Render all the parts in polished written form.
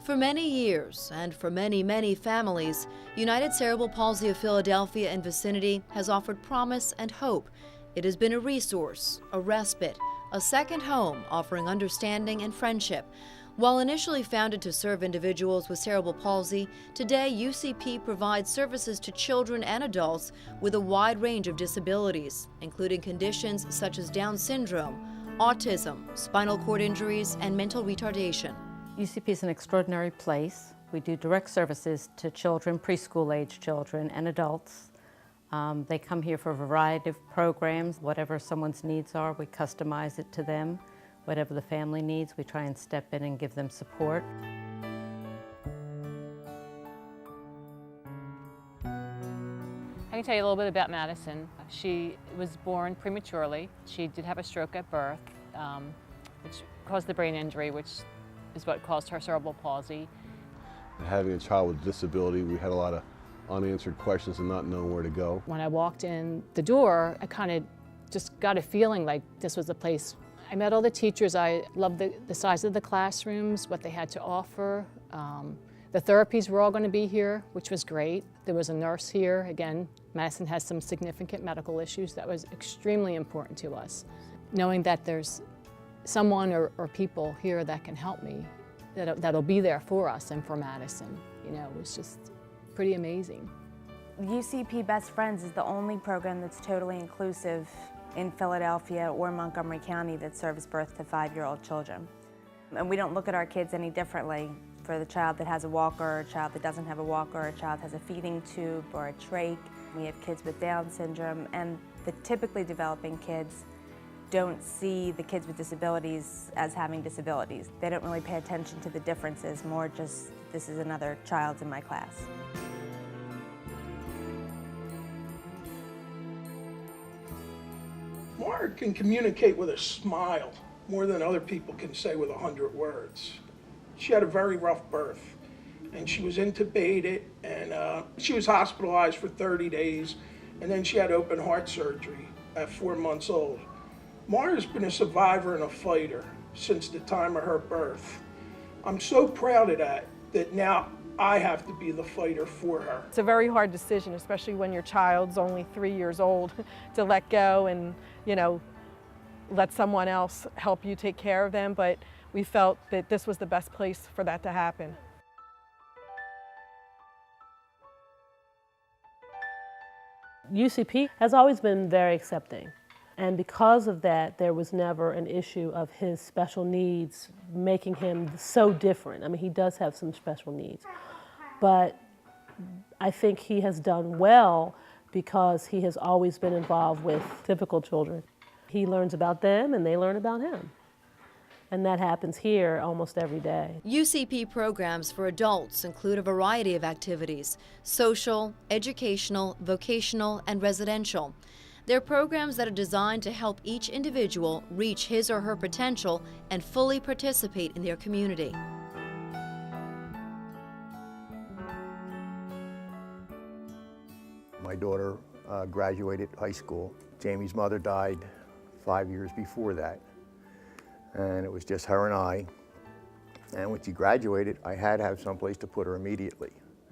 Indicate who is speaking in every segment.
Speaker 1: For many years, and for many, many families, United Cerebral Palsy of Philadelphia and vicinity has offered promise and hope. It has been a resource, a respite, a second home offering understanding and friendship. While initially founded to serve individuals with cerebral palsy, today UCP provides services to children and adults with a wide range of disabilities, including conditions such as Down syndrome, autism, spinal cord injuries, and mental retardation.
Speaker 2: UCP is an extraordinary place. We do direct services to children, preschool-age children, and adults. They come here for a variety of programs. Whatever someone's needs are, we customize it to them. Whatever the family needs, we try and step in and give them support.
Speaker 3: I can tell you a little bit about Madison. She was born prematurely. She did have a stroke at birth, which caused the brain injury, which is what caused her cerebral palsy.
Speaker 4: Having a child with a disability, we had a lot of unanswered questions and not knowing where to go.
Speaker 3: When I walked in the door, I kind of just got a feeling like this was the place. I met all the teachers. I loved the size of the classrooms, what they had to offer. The therapies were all going to be here, which was great. There was a nurse here. Again, Madison has some significant medical issues. That was extremely important to us. Knowing that there's someone or people here that can help me, that'll be there for us and for Madison, you know, it was just pretty amazing.
Speaker 5: UCP Best Friends is the only program that's totally inclusive in Philadelphia or Montgomery County that serves birth to 5-year-old children. And we don't look at our kids any differently for the child that has a walker, or a child that doesn't have a walker, or a child has a feeding tube or a trach. We have kids with Down syndrome, and the typically developing kids don't see the kids with disabilities as having disabilities. They don't really pay attention to the differences, more just, this is another child in my class.
Speaker 6: Mara can communicate with a smile more than other people can say with 100 words. She had a very rough birth, and she was intubated, and she was hospitalized for 30 days, and then she had open heart surgery at 4 months old. Mara's been a survivor and a fighter since the time of her birth. I'm so proud of that now I have to be the fighter for her.
Speaker 7: It's a very hard decision, especially when your child's only 3 years old, to let go and, you know, let someone else help you take care of them, but we felt that this was the best place for that to happen.
Speaker 8: UCP has always been very accepting, and because of that, there was never an issue of his special needs making him so different. I mean, he does have some special needs, but I think he has done well because he has always been involved with typical children. He learns about them and they learn about him. And that happens here almost every day.
Speaker 1: UCP programs for adults include a variety of activities: social, educational, vocational, and residential. They're programs that are designed to help each individual reach his or her potential and fully participate in their community.
Speaker 9: My daughter graduated high school. Jamie's mother died 5 years before that, and it was just her and I. And when she graduated, I had to have someplace to put her immediately.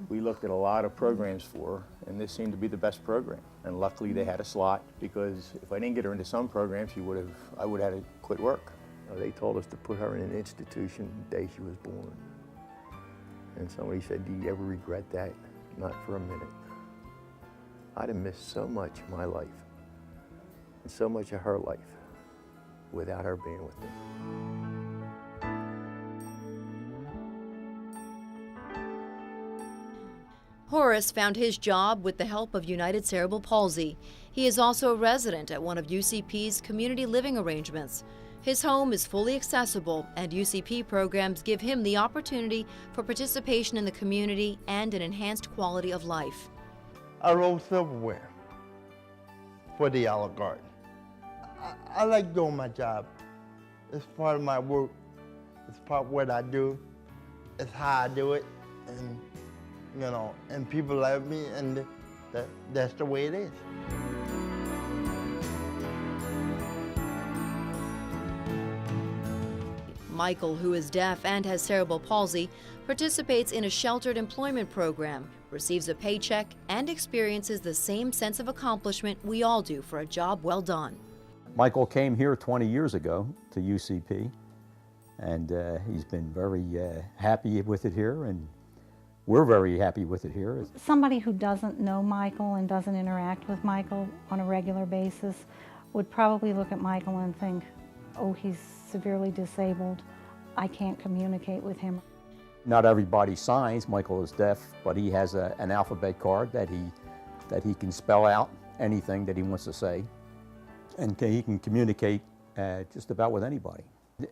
Speaker 9: We looked at a lot of programs for her, and this seemed to be the best program. And luckily they had a slot, because if I didn't get her into some programs, I would have had to quit work. They told us to put her in an institution the day she was born. And somebody said, "Do you ever regret that?" Not for a minute. I'd have missed so much of my life, and so much of her life, without her being with me.
Speaker 1: Horace found his job with the help of United Cerebral Palsy. He is also a resident at one of UCP's community living arrangements. His home is fully accessible, and UCP programs give him the opportunity for participation in the community and an enhanced quality of life.
Speaker 10: I roll silverware for the Olive Garden. I like doing my job. It's part of my work. It's part of what I do. It's how I do it, and you know, and people love me, and that's the way it is.
Speaker 1: Michael, who is deaf and has cerebral palsy, participates in a sheltered employment program, receives a paycheck, and experiences the same sense of accomplishment we all do for a job well done.
Speaker 11: Michael came here 20 years ago to UCP, and he's been very happy with it here, and we're very happy with it here.
Speaker 12: Somebody who doesn't know Michael and doesn't interact with Michael on a regular basis would probably look at Michael and think, oh, he's severely disabled. I can't communicate with him.
Speaker 11: Not everybody signs. Michael is deaf, but he has an alphabet card that he can spell out anything that he wants to say, and he can communicate just about with anybody.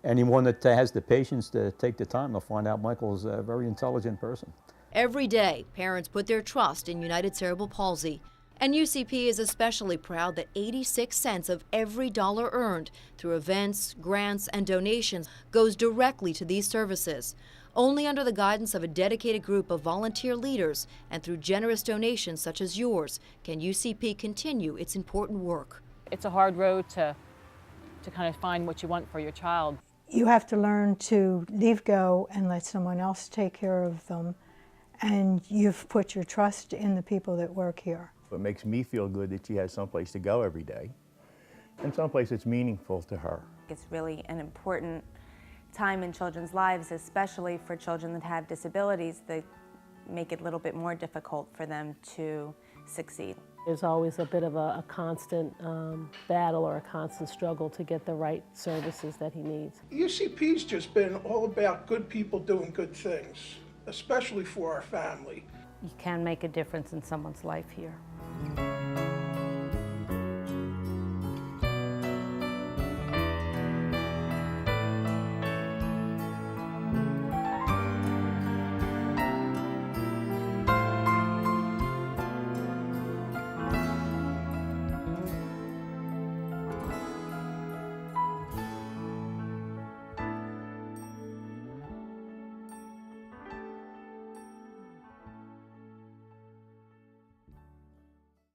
Speaker 11: Anyone that has the patience to take the time, they'll find out Michael's a very intelligent person.
Speaker 1: Every day, parents put their trust in United Cerebral Palsy. And UCP is especially proud that 86 cents of every dollar earned through events, grants, and donations goes directly to these services. Only under the guidance of a dedicated group of volunteer leaders and through generous donations such as yours can UCP continue its important work.
Speaker 3: It's a hard road to kind of find what you want for your child.
Speaker 13: You have to learn to leave go and let someone else take care of them, and you've put your trust in the people that work here.
Speaker 9: It makes me feel good that she has someplace to go every day and someplace that's meaningful to her.
Speaker 5: It's really an important time in children's lives, especially for children that have disabilities that make it a little bit more difficult for them to succeed.
Speaker 8: There's always a bit of a constant battle or a constant struggle to get the right services that he needs.
Speaker 6: UCP's just been all about good people doing good things, especially for our family.
Speaker 2: You can make a difference in someone's life here.